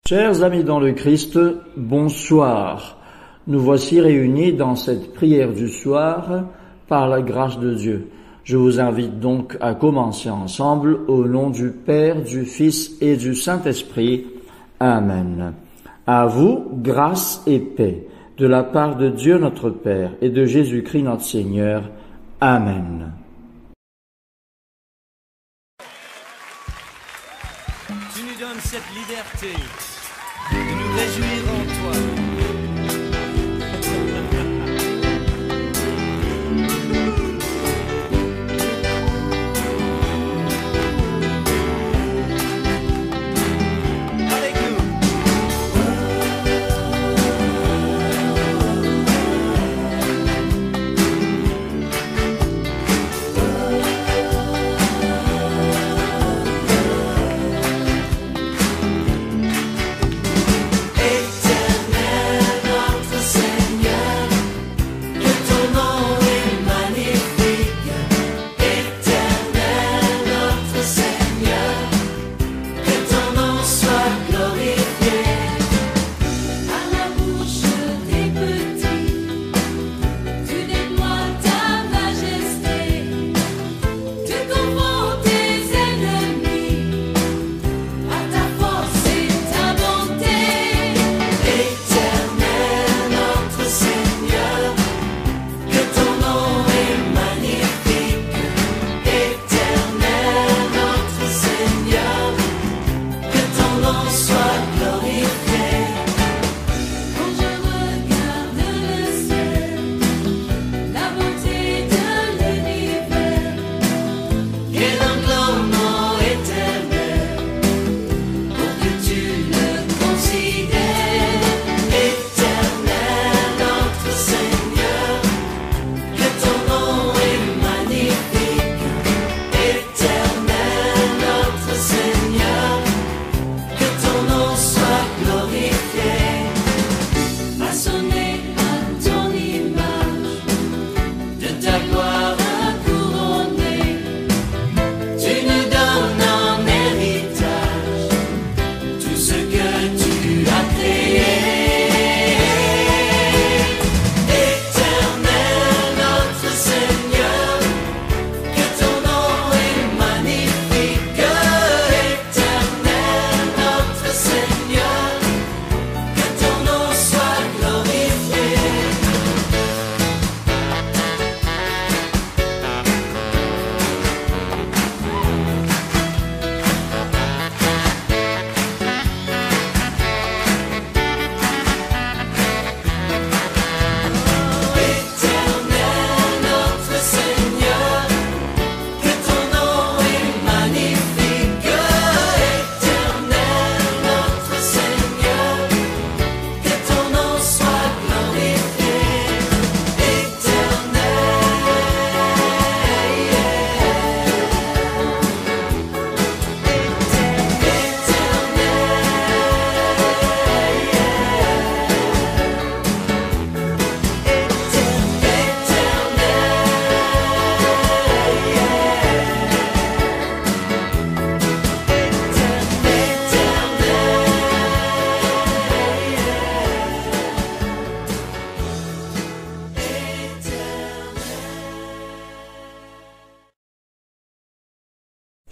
Chers amis dans le Christ, bonsoir. Nous voici réunis dans cette prière du soir par la grâce de Dieu. Je vous invite donc à commencer ensemble au nom du Père, du Fils et du Saint-Esprit. Amen. À vous, grâce et paix, de la part de Dieu notre Père et de Jésus-Christ notre Seigneur. Amen. Tu nous donnes cette liberté de nous réjouir en toi.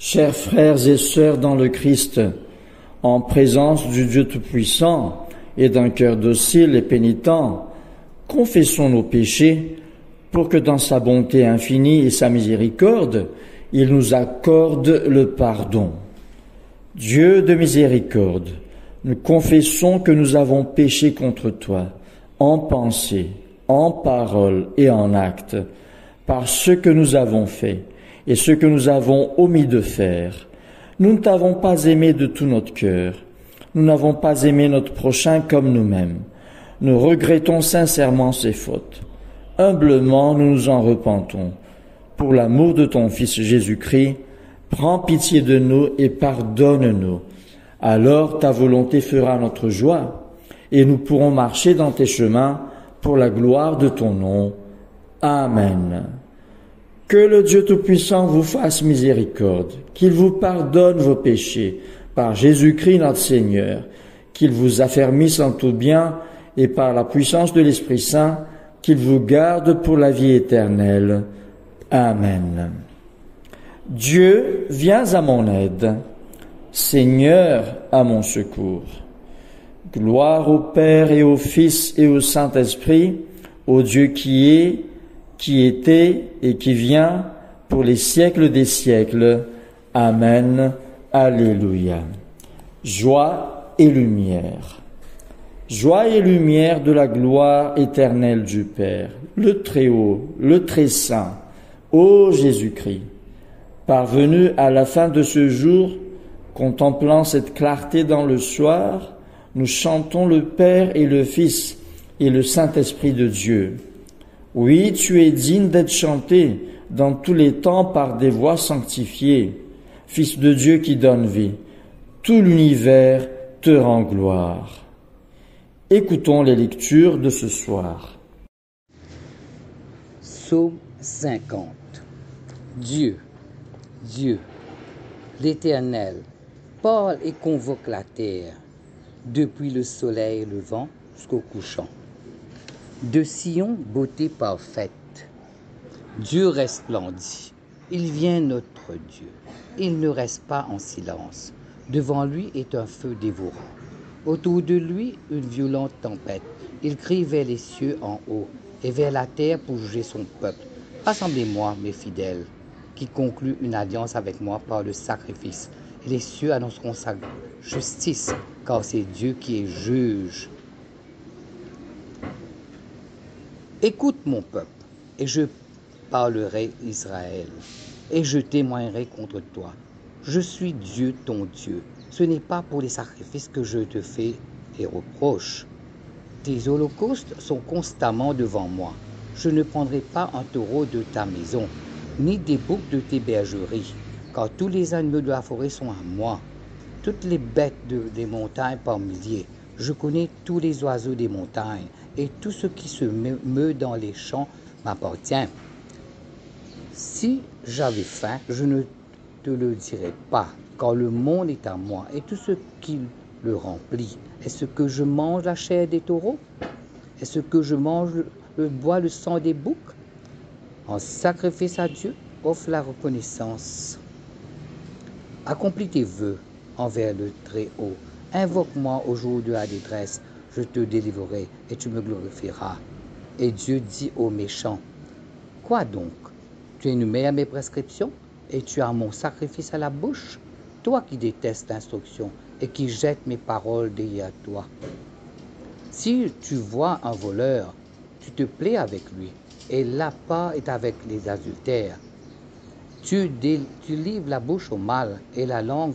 Chers frères et sœurs dans le Christ, en présence du Dieu Tout-Puissant et d'un cœur docile et pénitent, confessons nos péchés pour que dans sa bonté infinie et sa miséricorde, il nous accorde le pardon. Dieu de miséricorde, nous confessons que nous avons péché contre toi, en pensée, en parole et en acte, par ce que nous avons fait et ce que nous avons omis de faire. Nous ne t'avons pas aimé de tout notre cœur. Nous n'avons pas aimé notre prochain comme nous-mêmes. Nous regrettons sincèrement ces fautes. Humblement, nous nous en repentons. Pour l'amour de ton Fils Jésus-Christ, prends pitié de nous et pardonne-nous. Alors ta volonté fera notre joie, et nous pourrons marcher dans tes chemins pour la gloire de ton nom. Amen. Que le Dieu Tout-Puissant vous fasse miséricorde, qu'il vous pardonne vos péchés, par Jésus-Christ notre Seigneur, qu'il vous affermisse en tout bien et par la puissance de l'Esprit Saint, qu'il vous garde pour la vie éternelle. Amen. Dieu, viens à mon aide. Seigneur, à mon secours. Gloire au Père et au Fils et au Saint-Esprit, au Dieu qui est, qui était et qui vient, pour les siècles des siècles. Amen. Alléluia. Joie et lumière. Joie et lumière de la gloire éternelle du Père, le Très-Haut, le Très-Saint, ô Jésus-Christ. Parvenu à la fin de ce jour, contemplant cette clarté dans le soir, nous chantons le Père et le Fils et le Saint-Esprit de Dieu. Oui, tu es digne d'être chanté dans tous les temps par des voix sanctifiées. Fils de Dieu qui donne vie, tout l'univers te rend gloire. Écoutons les lectures de ce soir. Psaume 50. Dieu, Dieu, l'Éternel, parle et convoque la terre, depuis le soleil levant jusqu'au couchant. De Sion, beauté parfaite. Dieu resplendit. Il vient notre Dieu. Il ne reste pas en silence. Devant lui est un feu dévorant. Autour de lui, une violente tempête. Il crie vers les cieux en haut et vers la terre pour juger son peuple. Rassemblez-moi, mes fidèles, qui concluent une alliance avec moi par le sacrifice. Et les cieux annonceront sa justice, car c'est Dieu qui est juge. Écoute mon peuple, et je parlerai Israël, et je témoignerai contre toi. Je suis Dieu, ton Dieu. Ce n'est pas pour les sacrifices que je te fais des reproches. Tes holocaustes sont constamment devant moi. Je ne prendrai pas un taureau de ta maison, ni des boucs de tes bergeries, car tous les animaux de la forêt sont à moi. Toutes les bêtes des montagnes par milliers. Je connais tous les oiseaux des montagnes, et tout ce qui se meut dans les champs m'appartient. Si j'avais faim, je ne te le dirais pas, car le monde est à moi, et tout ce qui le remplit. Est-ce que je mange la chair des taureaux? Est-ce que je bois le sang des boucs? En sacrifice à Dieu, offre la reconnaissance. Accomplis tes vœux envers le Très-Haut. Invoque-moi au jour de la détresse, je te délivrerai et tu me glorifieras. Et Dieu dit aux méchants, quoi donc? Tu énumères mes prescriptions et tu as mon sacrifice à la bouche? Toi qui détestes l'instruction et qui jettes mes paroles derrière toi. Si tu vois un voleur, tu te plais avec lui, et la part est avec les adultères. Tu livres la bouche au mal, et la langue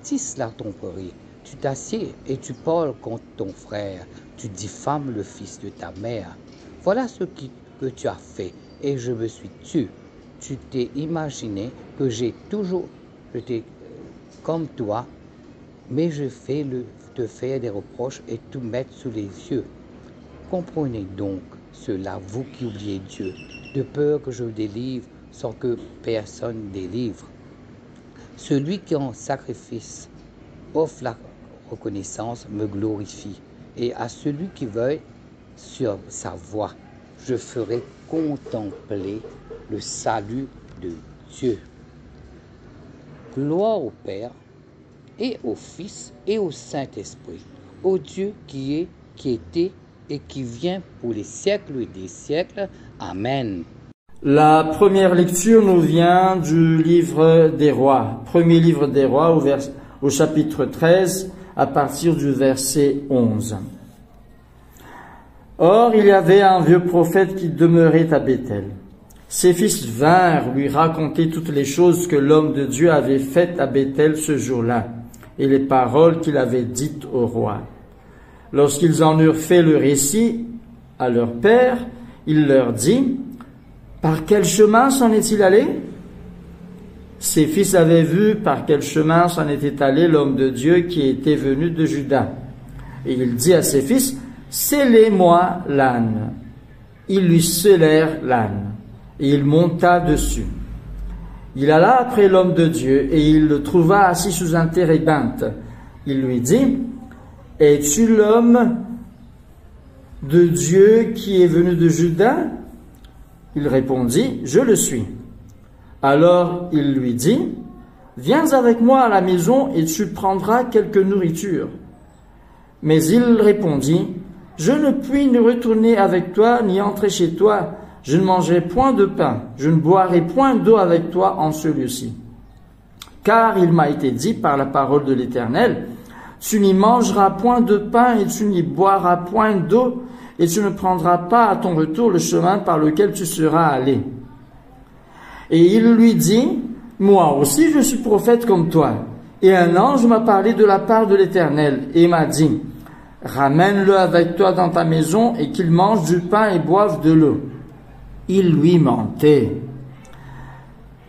tisse la tromperie. Tu t'assieds et tu parles contre ton frère. Tu diffames le fils de ta mère. Voilà ce que tu as fait, et je me suis tu. Tu t'es imaginé que j'étais comme toi, mais je fais te faire des reproches et tout mettre sous les yeux. Comprenez donc cela, vous qui oubliez Dieu, de peur que je délivre sans que personne délivre. Celui qui en sacrifice offre la reconnaissance me glorifie, et à celui qui veuille sur sa voie, je ferai contempler le salut de Dieu. Gloire au Père, et au Fils, et au Saint-Esprit, au Dieu qui est, qui était, et qui vient pour les siècles des siècles. Amen. La première lecture nous vient du livre des Rois, premier livre des Rois au chapitre 13, à partir du verset 11. Or, il y avait un vieux prophète qui demeurait à Béthel. Ses fils vinrent lui raconter toutes les choses que l'homme de Dieu avait faites à Béthel ce jour-là, et les paroles qu'il avait dites au roi. Lorsqu'ils en eurent fait le récit à leur père, il leur dit, « Par quel chemin s'en est-il allé ?» Ses fils avaient vu par quel chemin s'en était allé l'homme de Dieu qui était venu de Juda. Et il dit à ses fils, « Scellez-moi l'âne. » Ils lui scellèrent l'âne, et il monta dessus. Il alla après l'homme de Dieu, et il le trouva assis sous un térébinthe. Il lui dit, « es-tu l'homme de Dieu qui est venu de Juda? Il répondit, je le suis. Alors il lui dit, viens avec moi à la maison et tu prendras quelque nourriture. Mais il répondit, je ne puis ni retourner avec toi, ni entrer chez toi. Je ne mangerai point de pain, je ne boirai point d'eau avec toi en ce lieu-ci. Car il m'a été dit par la parole de l'Éternel, tu n'y mangeras point de pain et tu n'y boiras point d'eau, et tu ne prendras pas à ton retour le chemin par lequel tu seras allé. Et il lui dit, moi aussi je suis prophète comme toi. Et un ange m'a parlé de la part de l'Éternel et m'a dit, ramène-le avec toi dans ta maison et qu'il mange du pain et boive de l'eau. Il lui mentait.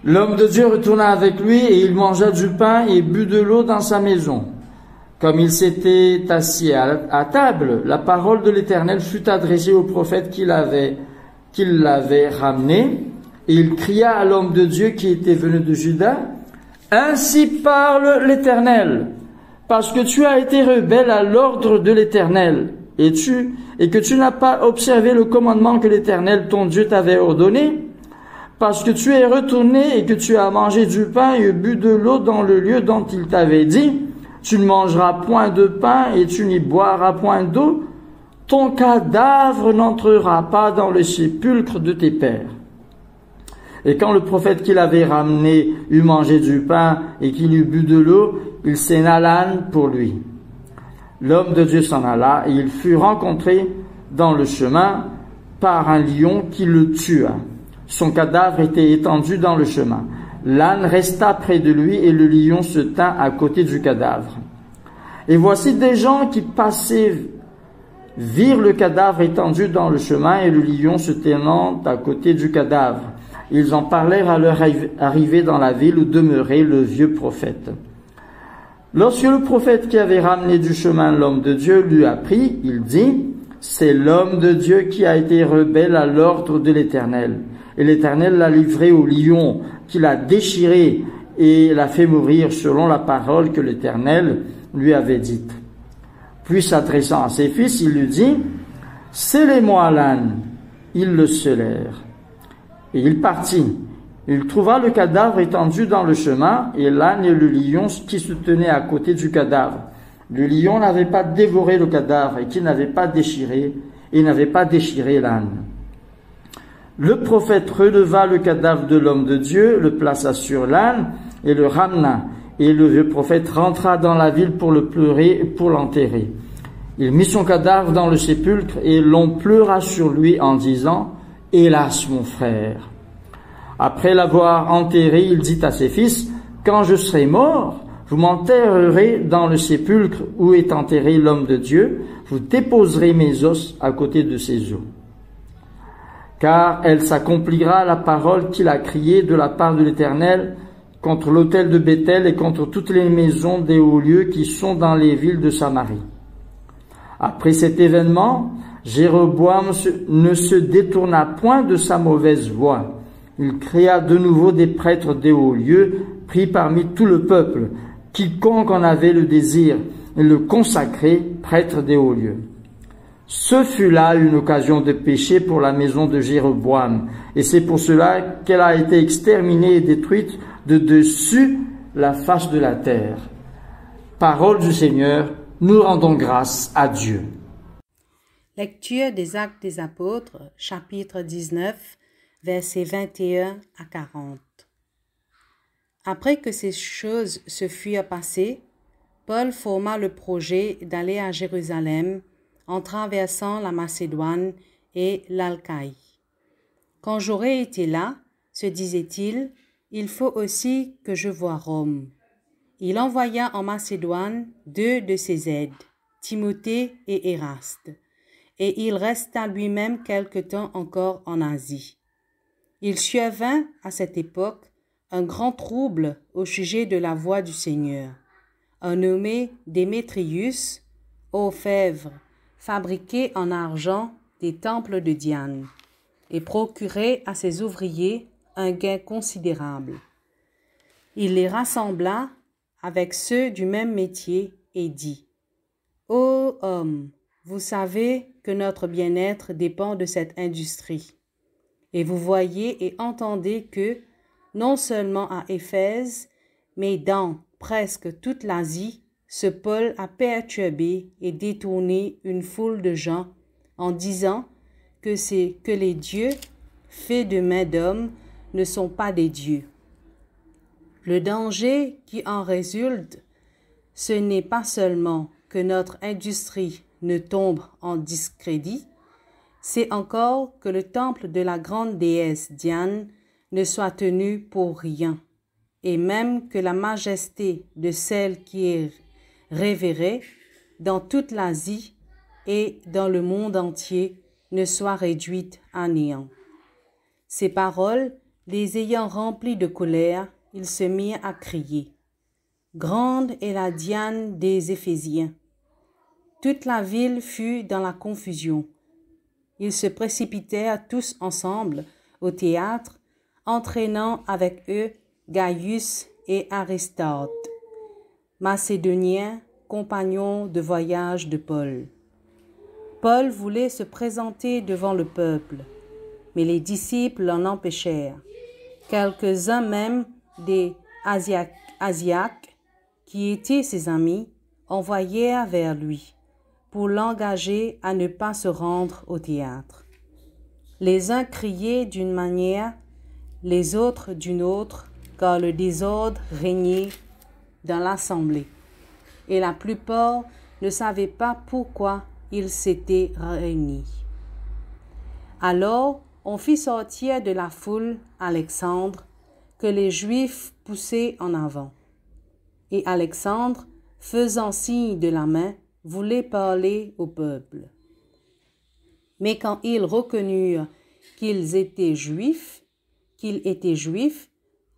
L'homme de Dieu retourna avec lui et il mangea du pain et but de l'eau dans sa maison. Comme il s'était assis à table, la parole de l'Éternel fut adressée au prophète qui l'avait ramené, et il cria à l'homme de Dieu qui était venu de Juda, « Ainsi parle l'Éternel, parce que tu as été rebelle à l'ordre de l'Éternel, et que tu n'as pas observé le commandement que l'Éternel, ton Dieu, t'avait ordonné, parce que tu es retourné et que tu as mangé du pain et bu de l'eau dans le lieu dont il t'avait dit, tu ne mangeras point de pain et tu n'y boiras point d'eau, ton cadavre n'entrera pas dans le sépulcre de tes pères. » Et quand le prophète qui l'avait ramené eut mangé du pain et qu'il eut bu de l'eau, il sena l'âne pour lui. L'homme de Dieu s'en alla et il fut rencontré dans le chemin par un lion qui le tua. Son cadavre était étendu dans le chemin. L'âne resta près de lui et le lion se tint à côté du cadavre. Et voici des gens qui passaient virent le cadavre étendu dans le chemin et le lion se tenant à côté du cadavre. Ils en parlèrent à leur arrivée dans la ville où demeurait le vieux prophète. Lorsque le prophète qui avait ramené du chemin l'homme de Dieu l'eut appris, il dit, « C'est l'homme de Dieu qui a été rebelle à l'ordre de l'Éternel. Et l'Éternel l'a livré au lion, qui l'a déchiré et l'a fait mourir selon la parole que l'Éternel lui avait dite. » Puis s'adressant à ses fils, il lui dit, « Scellez-moi l'âne. » Ils le scellèrent. Et il partit. Il trouva le cadavre étendu dans le chemin, et l'âne et le lion qui se tenaient à côté du cadavre. Le lion n'avait pas dévoré le cadavre, et n'avait pas déchiré l'âne. Le prophète releva le cadavre de l'homme de Dieu, le plaça sur l'âne, et le ramena. Et le vieux prophète rentra dans la ville pour le pleurer et pour l'enterrer. Il mit son cadavre dans le sépulcre, et l'on pleura sur lui en disant, « Hélas, mon frère !» Après l'avoir enterré, il dit à ses fils, « Quand je serai mort, vous m'enterrerez dans le sépulcre où est enterré l'homme de Dieu, vous déposerez mes os à côté de ses os. Car elle s'accomplira la parole qu'il a criée de la part de l'Éternel contre l'autel de Béthel et contre toutes les maisons des hauts lieux qui sont dans les villes de Samarie. » Après cet événement, Jéroboam ne se détourna point de sa mauvaise voie. Il créa de nouveau des prêtres des hauts lieux, pris parmi tout le peuple, quiconque en avait le désir, et le consacrait prêtre des hauts lieux. Ce fut là une occasion de péché pour la maison de Jéroboam, et c'est pour cela qu'elle a été exterminée et détruite de dessus la face de la terre. Parole du Seigneur, nous rendons grâce à Dieu. Lecture des Actes des Apôtres, chapitre 19, versets 21 à 40. Après que ces choses se furent passées, Paul forma le projet d'aller à Jérusalem en traversant la Macédoine et l'Achaïe. Quand j'aurai été là, se disait-il, il faut aussi que je voie Rome. Il envoya en Macédoine 2 de ses aides, Timothée et Éraste, et il resta lui-même quelque temps encore en Asie. Il survint à cette époque un grand trouble au sujet de la voie du Seigneur. Un nommé Démétrius, orfèvre, fabriquait en argent des temples de Diane et procurait à ses ouvriers un gain considérable. Il les rassembla avec ceux du même métier et dit, Ô homme, vous savez que notre bien-être dépend de cette industrie. Et vous voyez et entendez que, non seulement à Éphèse, mais dans presque toute l'Asie, ce Paul a perturbé et détourné une foule de gens en disant que les dieux faits de mains d'hommes ne sont pas des dieux. Le danger qui en résulte, ce n'est pas seulement que notre industrie ne tombe en discrédit, c'est encore que le temple de la grande déesse Diane ne soit tenu pour rien, et même que la majesté de celle qui est révérée dans toute l'Asie et dans le monde entier ne soit réduite à néant. Ces paroles, les ayant remplis de colère, ils se mirent à crier. Grande est la Diane des Éphésiens. Toute la ville fut dans la confusion. Ils se précipitèrent tous ensemble au théâtre, entraînant avec eux Gaius et Aristote, Macédoniens, compagnons de voyage de Paul. Paul voulait se présenter devant le peuple, mais les disciples l'en empêchèrent. Quelques-uns même des Asiaques, qui étaient ses amis, envoyèrent vers lui pour l'engager à ne pas se rendre au théâtre. Les uns criaient d'une manière, les autres d'une autre, car le désordre régnait dans l'assemblée, et la plupart ne savaient pas pourquoi ils s'étaient réunis. Alors on fit sortir de la foule Alexandre, que les Juifs poussaient en avant. Et Alexandre, faisant signe de la main, voulait parler au peuple. Mais quand ils reconnurent qu'ils étaient juifs,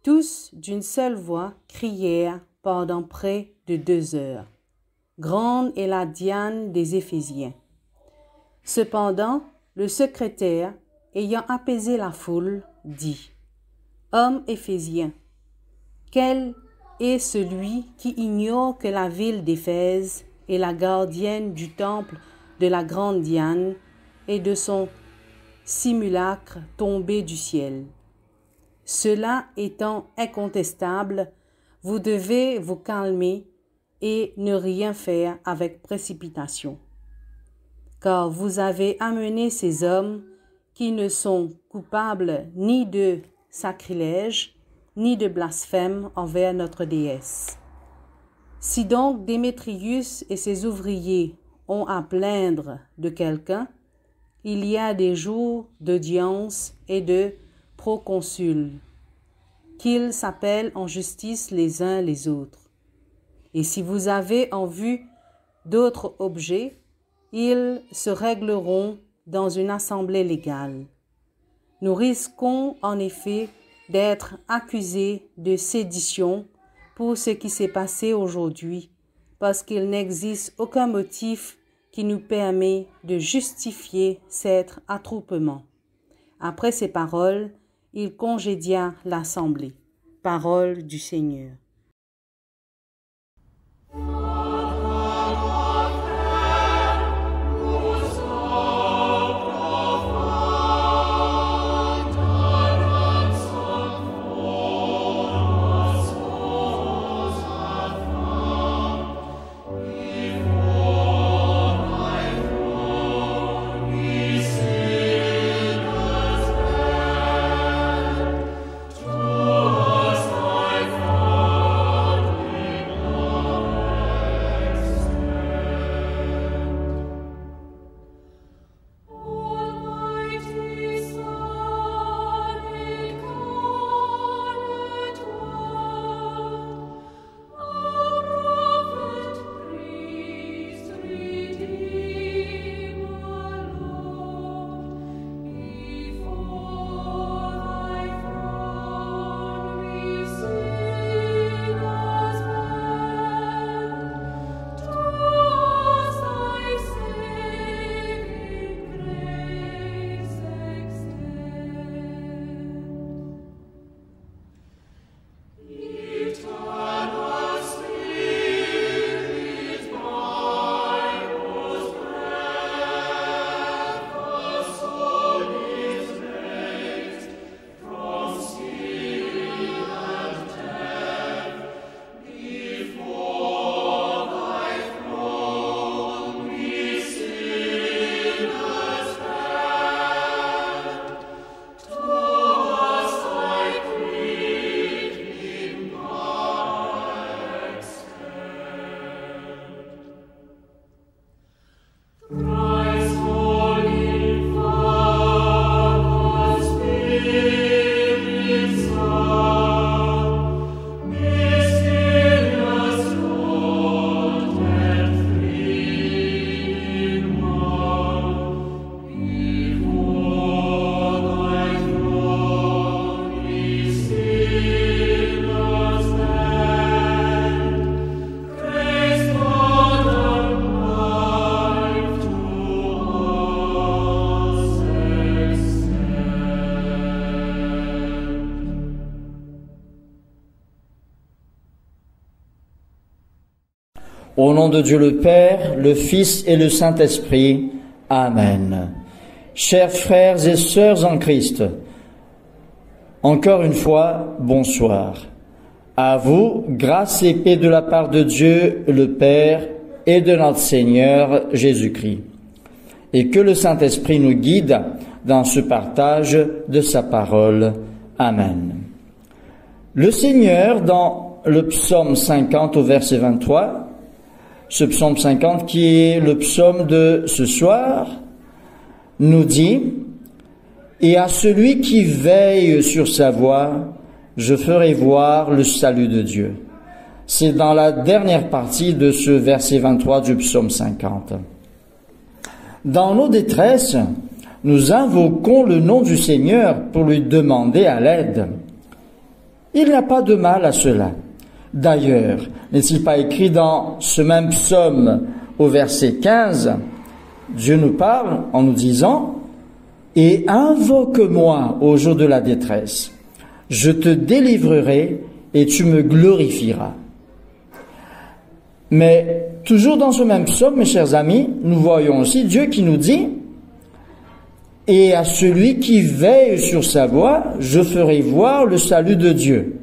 tous d'une seule voix crièrent pendant près de 2 heures. Grande est la Diane des Éphésiens. Cependant, le secrétaire, ayant apaisé la foule, dit: Hommes Éphésiens, quel est celui qui ignore que la ville d'Éphèse est la gardienne du temple de la grande Diane et de son simulacre tombé du ciel? Cela étant incontestable, vous devez vous calmer et ne rien faire avec précipitation. Car vous avez amené ces hommes qui ne sont coupables ni de sacrilège, ni de blasphème envers notre déesse. Si donc Démétrius et ses ouvriers ont à plaindre de quelqu'un, il y a des jours d'audience et de proconsul, qu'ils s'appellent en justice les uns les autres. Et si vous avez en vue d'autres objets, ils se régleront dans une assemblée légale. Nous risquons en effet d'être accusés de sédition pour ce qui s'est passé aujourd'hui, parce qu'il n'existe aucun motif qui nous permet de justifier cet attroupement. Après ces paroles, il congédia l'assemblée. Parole du Seigneur. Thy Au nom de Dieu le Père, le Fils et le Saint-Esprit. Amen. Chers frères et sœurs en Christ, encore une fois, bonsoir. À vous, grâce et paix de la part de Dieu le Père et de notre Seigneur Jésus-Christ. Et que le Saint-Esprit nous guide dans ce partage de sa parole. Amen. Le Seigneur, dans le psaume 50 au verset 23, ce psaume 50 qui est le psaume de ce soir, nous dit « Et à celui qui veille sur sa voie, je ferai voir le salut de Dieu. » C'est dans la dernière partie de ce verset 23 du psaume 50. Dans nos détresses, nous invoquons le nom du Seigneur pour lui demander à l'aide. Il n'y a pas de mal à cela. D'ailleurs, n'est-il pas écrit dans ce même psaume au verset 15, Dieu nous parle en nous disant « Et invoque-moi au jour de la détresse, je te délivrerai et tu me glorifieras. » Mais toujours dans ce même psaume, mes chers amis, nous voyons aussi Dieu qui nous dit « Et à celui qui veille sur sa voie, je ferai voir le salut de Dieu. »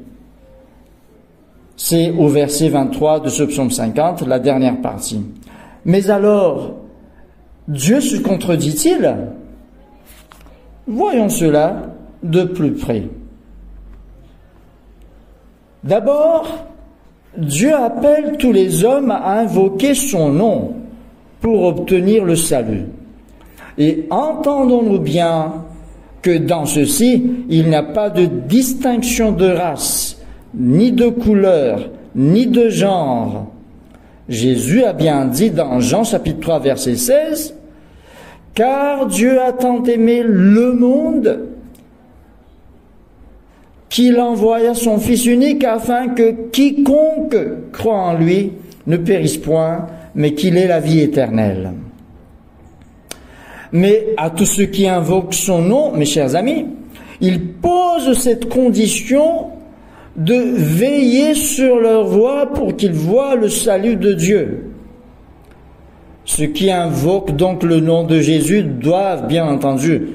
C'est au verset 23 de ce psaume 50, la dernière partie. Mais alors, Dieu se contredit-il? Voyons cela de plus près. D'abord, Dieu appelle tous les hommes à invoquer son nom pour obtenir le salut. Et entendons-nous bien que dans ceci, il n'y a pas de distinction de race, ni de couleur, ni de genre. Jésus a bien dit dans Jean chapitre 3 verset 16, « Car Dieu a tant aimé le monde qu'il envoya son Fils unique afin que quiconque croit en lui ne périsse point, mais qu'il ait la vie éternelle. » Mais à tous ceux qui invoquent son nom, mes chers amis, il pose cette condition de veiller sur leur voie pour qu'ils voient le salut de Dieu. Ceux qui invoquent donc le nom de Jésus doivent bien entendu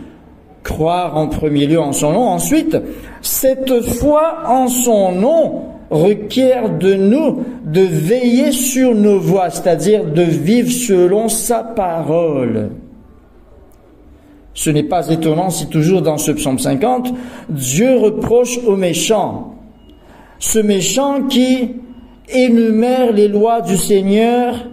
croire en premier lieu en son nom. Ensuite, cette foi en son nom requiert de nous de veiller sur nos voies, c'est-à-dire de vivre selon sa parole. Ce n'est pas étonnant si toujours dans ce psaume 50, Dieu reproche aux méchants. Ce méchant qui énumère les lois du Seigneur,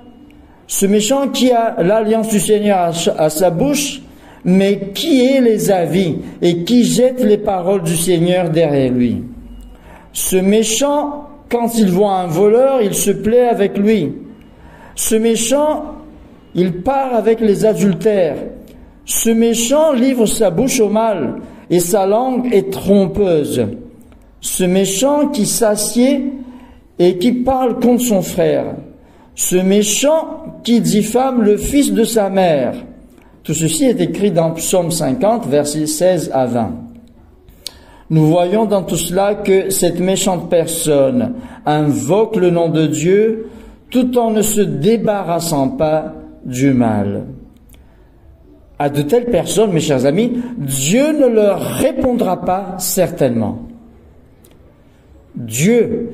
ce méchant qui a l'alliance du Seigneur à sa bouche, mais qui est les avis et qui jette les paroles du Seigneur derrière lui. Ce méchant, quand il voit un voleur, il se plaît avec lui. Ce méchant, il part avec les adultères. Ce méchant livre sa bouche au mal et sa langue est trompeuse. Ce méchant qui s'assied et qui parle contre son frère. Ce méchant qui diffame le fils de sa mère. Tout ceci est écrit dans Psaume 50, versets 16 à 20. Nous voyons dans tout cela que cette méchante personne invoque le nom de Dieu tout en ne se débarrassant pas du mal. À de telles personnes, mes chers amis, Dieu ne leur répondra pas certainement. Dieu,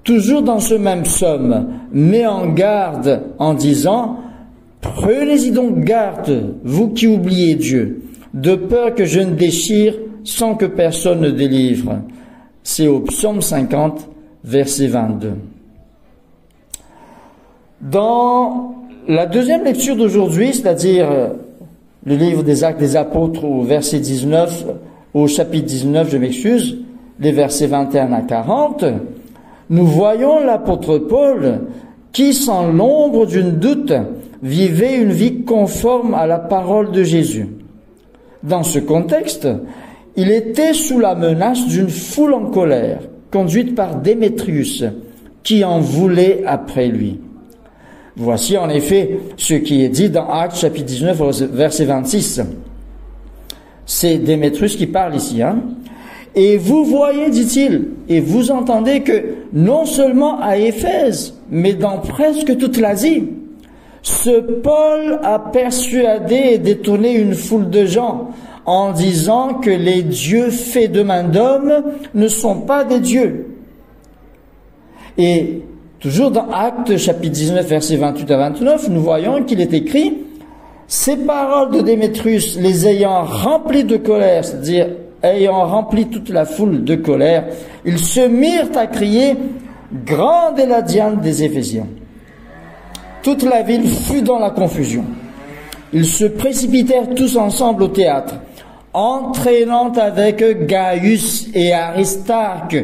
toujours dans ce même psaume, met en garde en disant « Prenez-y donc garde, vous qui oubliez Dieu, de peur que je ne déchire sans que personne ne délivre. » C'est au psaume 50, verset 22. Dans la deuxième lecture d'aujourd'hui, c'est-à-dire le livre des Actes des Apôtres au verset 19, au chapitre 19, je m'excuse, les versets 21 à 40, nous voyons l'apôtre Paul qui, sans l'ombre d'une doute, vivait une vie conforme à la parole de Jésus. Dans ce contexte, il était sous la menace d'une foule en colère, conduite par Démétrius, qui en voulait après lui. Voici en effet ce qui est dit dans Actes chapitre 19, verset 26. C'est Démétrius qui parle ici, Et vous voyez, dit-il, et vous entendez que non seulement à Éphèse, mais dans presque toute l'Asie. Ce Paul a persuadé et détourné une foule de gens en disant que les dieux faits de main d'homme ne sont pas des dieux. Et toujours dans Actes chapitre 19 versets 28 à 29, nous voyons qu'il est écrit « Ces paroles de Démétrius les ayant remplis de colère », c'est-à-dire ayant rempli toute la foule de colère, ils se mirent à crier « Grande est la Diane des Éphésiens ». Toute la ville fut dans la confusion. Ils se précipitèrent tous ensemble au théâtre, entraînant avec eux Gaius et Aristarque,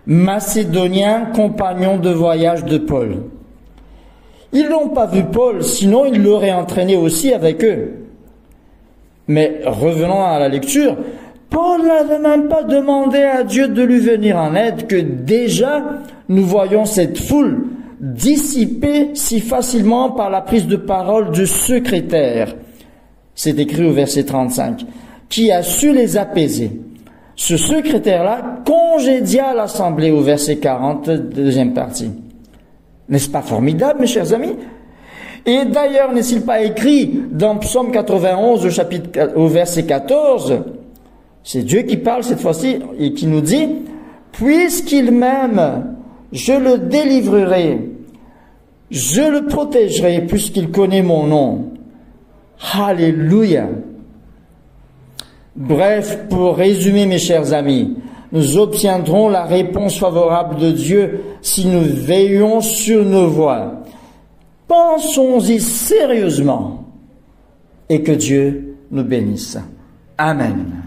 Macédoniens, compagnons de voyage de Paul. Ils n'ont pas vu Paul, sinon ils l'auraient entraîné aussi avec eux. Mais revenons à la lecture, Paul n'avait même pas demandé à Dieu de lui venir en aide, que déjà nous voyons cette foule dissipée si facilement par la prise de parole du secrétaire. C'est écrit au verset 35, qui a su les apaiser. Ce secrétaire-là congédia l'assemblée au verset 40, deuxième partie. N'est-ce pas formidable, mes chers amis? Et d'ailleurs, n'est-il pas écrit dans Psaume 91 au verset 14, c'est Dieu qui parle cette fois-ci et qui nous dit « Puisqu'il m'aime, je le délivrerai, je le protégerai puisqu'il connaît mon nom. » Alléluia. Bref, pour résumer, mes chers amis, nous obtiendrons la réponse favorable de Dieu si nous veillons sur nos voies. Pensons-y sérieusement et que Dieu nous bénisse. Amen.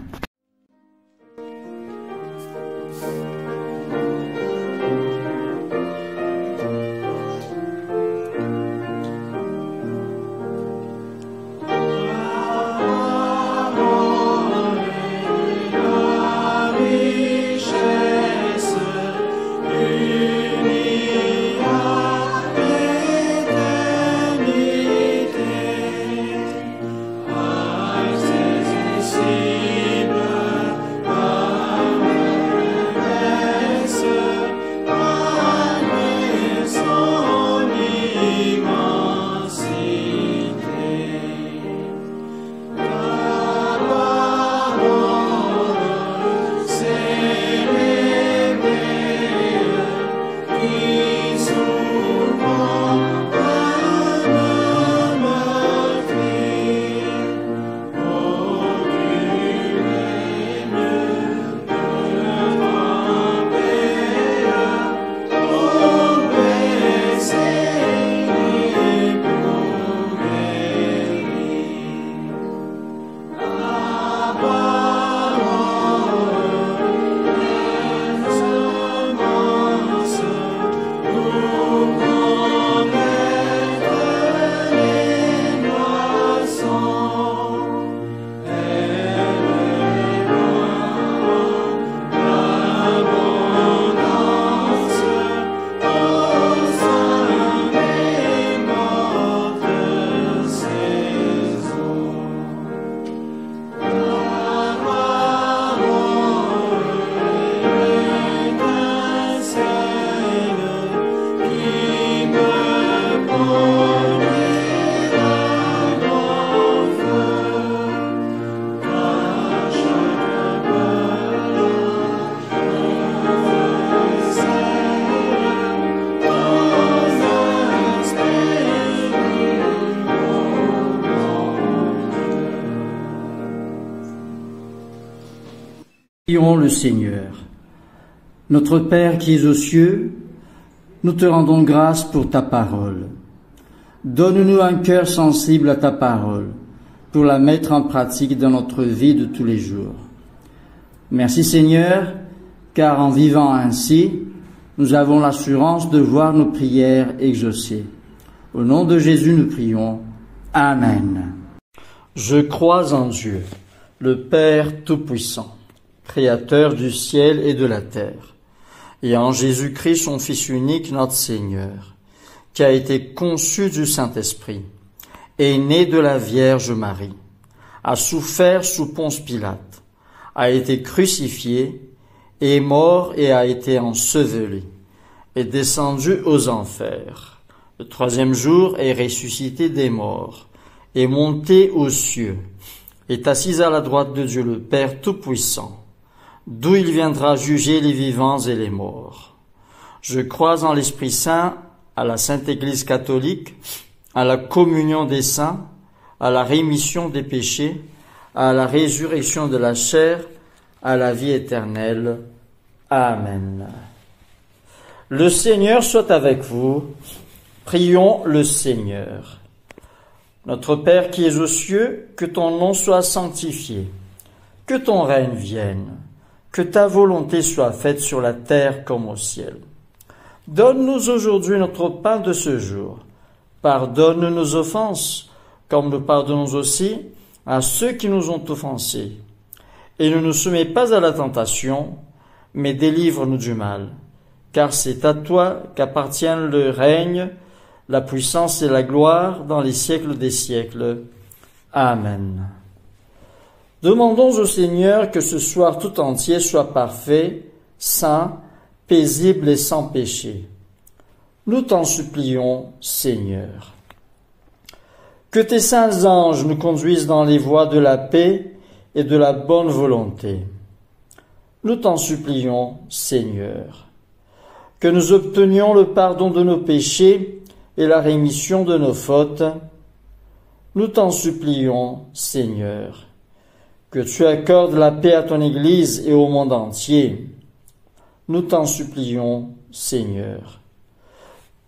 Prions le Seigneur. Notre Père qui es aux cieux, nous te rendons grâce pour ta parole. Donne-nous un cœur sensible à ta parole, pour la mettre en pratique dans notre vie de tous les jours. Merci Seigneur, car en vivant ainsi, nous avons l'assurance de voir nos prières exaucées. Au nom de Jésus, nous prions. Amen. Je crois en Dieu, le Père Tout-Puissant, Créateur du ciel et de la terre, et en Jésus-Christ, son Fils unique, notre Seigneur, qui a été conçu du Saint-Esprit, est né de la Vierge Marie, a souffert sous Ponce Pilate, a été crucifié, est mort et a été enseveli, est descendu aux enfers. Le troisième jour est ressuscité des morts, est monté aux cieux, est assis à la droite de Dieu le Père Tout-Puissant, d'où il viendra juger les vivants et les morts. Je crois en l'Esprit Saint, à la Sainte Église catholique, à la communion des saints, à la rémission des péchés, à la résurrection de la chair, à la vie éternelle. Amen. Le Seigneur soit avec vous. Prions le Seigneur. Notre Père qui es aux cieux, que ton nom soit sanctifié, que ton règne vienne, que ta volonté soit faite sur la terre comme au ciel. Donne-nous aujourd'hui notre pain de ce jour. Pardonne nos offenses, comme nous pardonnons aussi à ceux qui nous ont offensés. Et ne nous soumets pas à la tentation, mais délivre-nous du mal. Car c'est à toi qu'appartiennent le règne, la puissance et la gloire dans les siècles des siècles. Amen. Demandons au Seigneur que ce soir tout entier soit parfait, saint, paisible et sans péché. Nous t'en supplions, Seigneur. Que tes saints anges nous conduisent dans les voies de la paix et de la bonne volonté. Nous t'en supplions, Seigneur. Que nous obtenions le pardon de nos péchés et la rémission de nos fautes. Nous t'en supplions, Seigneur. Que tu accordes la paix à ton Église et au monde entier. Nous t'en supplions, Seigneur.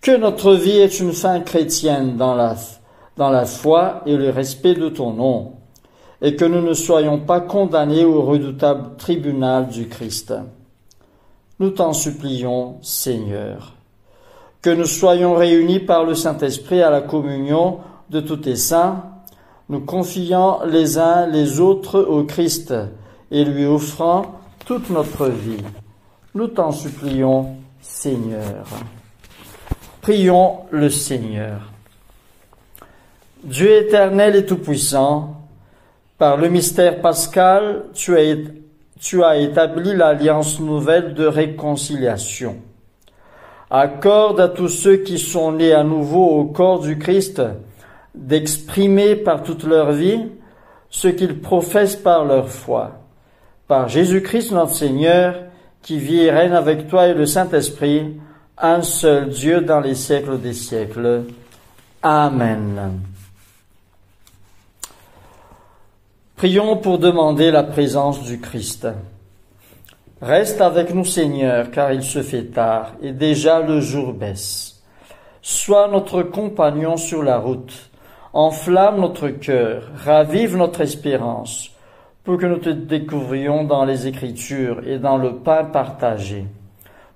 Que notre vie ait une fin chrétienne dans la foi et le respect de ton nom, et que nous ne soyons pas condamnés au redoutable tribunal du Christ. Nous t'en supplions, Seigneur. Que nous soyons réunis par le Saint-Esprit à la communion de tous tes saints, nous confiant les uns les autres au Christ et lui offrant toute notre vie. Nous t'en supplions, Seigneur. Prions le Seigneur. Dieu éternel et tout-puissant, par le mystère pascal, tu as établi l'alliance nouvelle de réconciliation. Accorde à tous ceux qui sont nés à nouveau au corps du Christ d'exprimer par toute leur vie ce qu'ils professent par leur foi. Par Jésus-Christ notre Seigneur, qui vit et règne avec toi et le Saint-Esprit, un seul Dieu dans les siècles des siècles. Amen. Prions pour demander la présence du Christ. Reste avec nous, Seigneur, car il se fait tard et déjà le jour baisse. Sois notre compagnon sur la route. Enflamme notre cœur, ravive notre espérance, pour que nous te découvrions dans les Écritures et dans le pain partagé.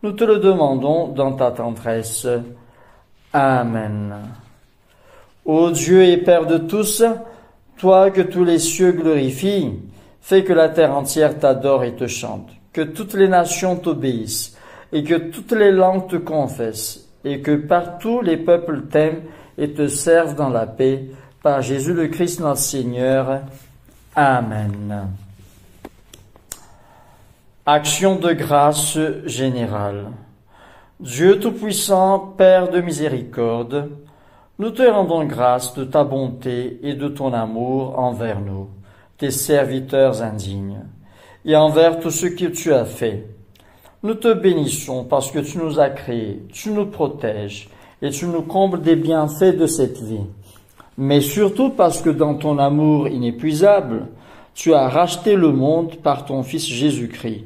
Nous te le demandons dans ta tendresse. Amen. Ô Dieu et Père de tous, toi que tous les cieux glorifient, fais que la terre entière t'adore et te chante, que toutes les nations t'obéissent, et que toutes les langues te confessent, et que partout les peuples t'aiment et te servent dans la paix, par Jésus le Christ notre Seigneur. Amen. Action de grâce générale. Dieu Tout-Puissant, Père de miséricorde, nous te rendons grâce de ta bonté et de ton amour envers nous, tes serviteurs indignes, et envers tout ce que tu as fait. Nous te bénissons parce que tu nous as créés, tu nous protèges et tu nous combles des bienfaits de cette vie. Mais surtout parce que dans ton amour inépuisable, tu as racheté le monde par ton Fils Jésus-Christ,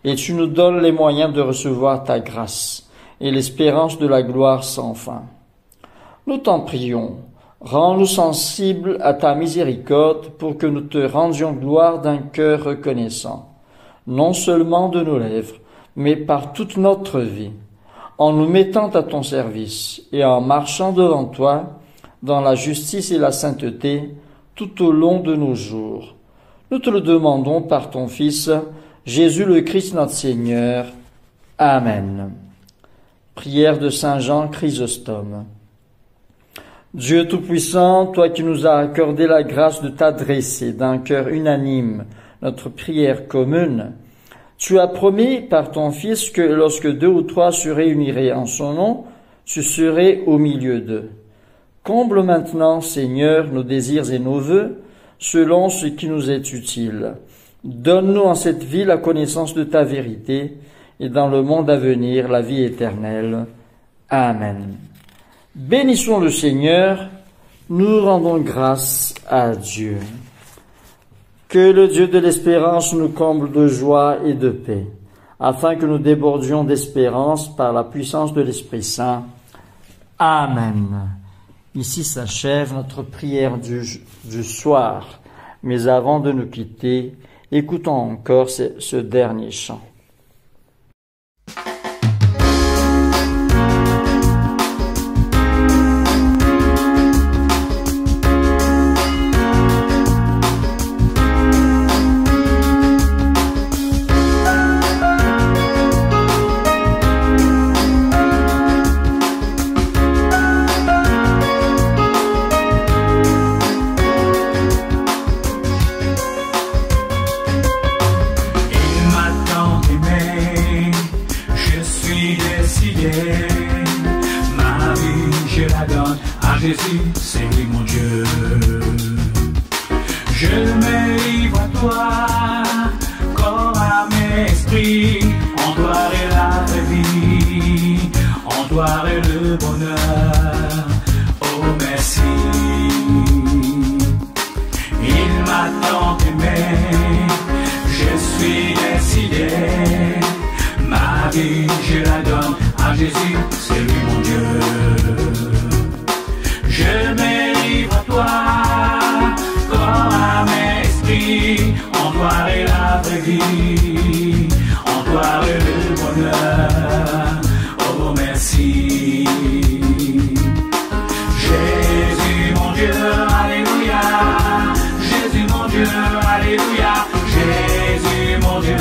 et tu nous donnes les moyens de recevoir ta grâce et l'espérance de la gloire sans fin. Nous t'en prions, rends-nous sensibles à ta miséricorde pour que nous te rendions gloire d'un cœur reconnaissant, non seulement de nos lèvres, mais par toute notre vie, en nous mettant à ton service et en marchant devant toi dans la justice et la sainteté tout au long de nos jours. Nous te le demandons par ton Fils, Jésus le Christ notre Seigneur. Amen. Prière de Saint Jean Chrysostome. Dieu Tout-Puissant, toi qui nous as accordé la grâce de t'adresser d'un cœur unanime notre prière commune, Tu as promis par ton Fils que lorsque 2 ou 3 se réuniraient en son nom, tu serais au milieu d'eux. Comble maintenant, Seigneur, nos désirs et nos vœux, selon ce qui nous est utile. Donne-nous en cette vie la connaissance de ta vérité, et dans le monde à venir la vie éternelle. Amen. Bénissons le Seigneur, nous rendons grâce à Dieu. Que le Dieu de l'espérance nous comble de joie et de paix, afin que nous débordions d'espérance par la puissance de l'Esprit Saint. Amen. Ici s'achève notre prière du soir, mais avant de nous quitter, écoutons encore ce dernier chant. Jésus, c'est lui mon Dieu. Je me livre à toi, corps, âme et esprit, en toi est la vie, en toi est le bonheur. Oh merci. Il m'a tant aimé, je suis décidé, ma vie je la donne à Jésus, c'est lui mon Dieu. Je me livre à toi, corps, âme et esprit, en toi est la vraie vie, en toi est le bonheur. Oh merci. Jésus mon Dieu, alléluia. Jésus mon Dieu, alléluia. Jésus mon Dieu,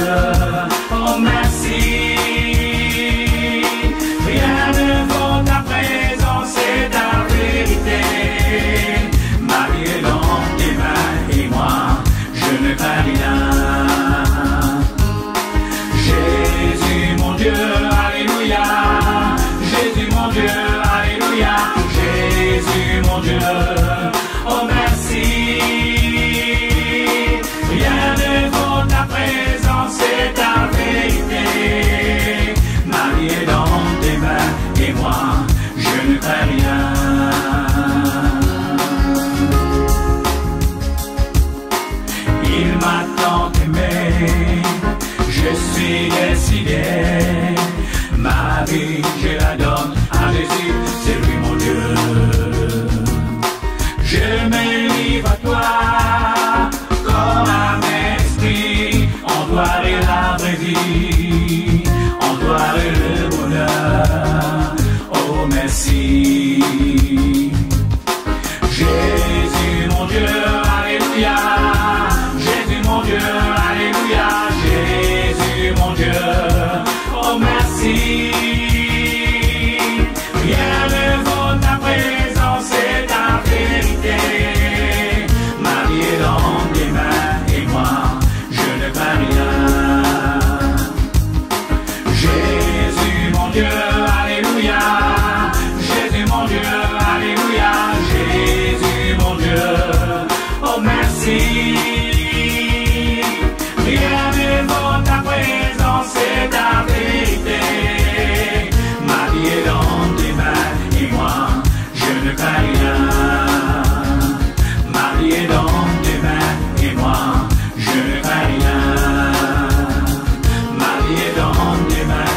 oh merci. Rien ne vaut ta présence et ta vérité. Ma vie est dans tes mains et moi, je ne crains rien. Jésus mon Dieu, alléluia. Jésus mon Dieu, alléluia. Jésus mon Dieu, oh merci. Rien ne vaut ta présence et ta vérité. Ma vie est dans tes mains et moi, je ne crains rien. Il m'a tant aimé, je suis décidé, ma vie je la donne à Jésus, c'est lui mon Dieu. Je me livre à toi, corps, âme et esprit, en toi est la vraie vie, en toi est le bonheur. Oh merci. Jésus mon Dieu, alléluia. Jésus mon Dieu, alléluia. Jésus mon Dieu, oh merci. Rien ne vaut ta présence et ta vérité. Ma vie est dans tes mains et moi, je ne crains rien. Jésus mon Dieu, alléluia. Jésus mon Dieu, alléluia. Jésus mon Dieu, oh merci. Rien ne vaut ta présence et ta vérité. Ma vie est dans tes mains et moi, je ne crains rien. Ma vie est dans tes mains et moi, je ne crains rien. Ma vie est dans tes mains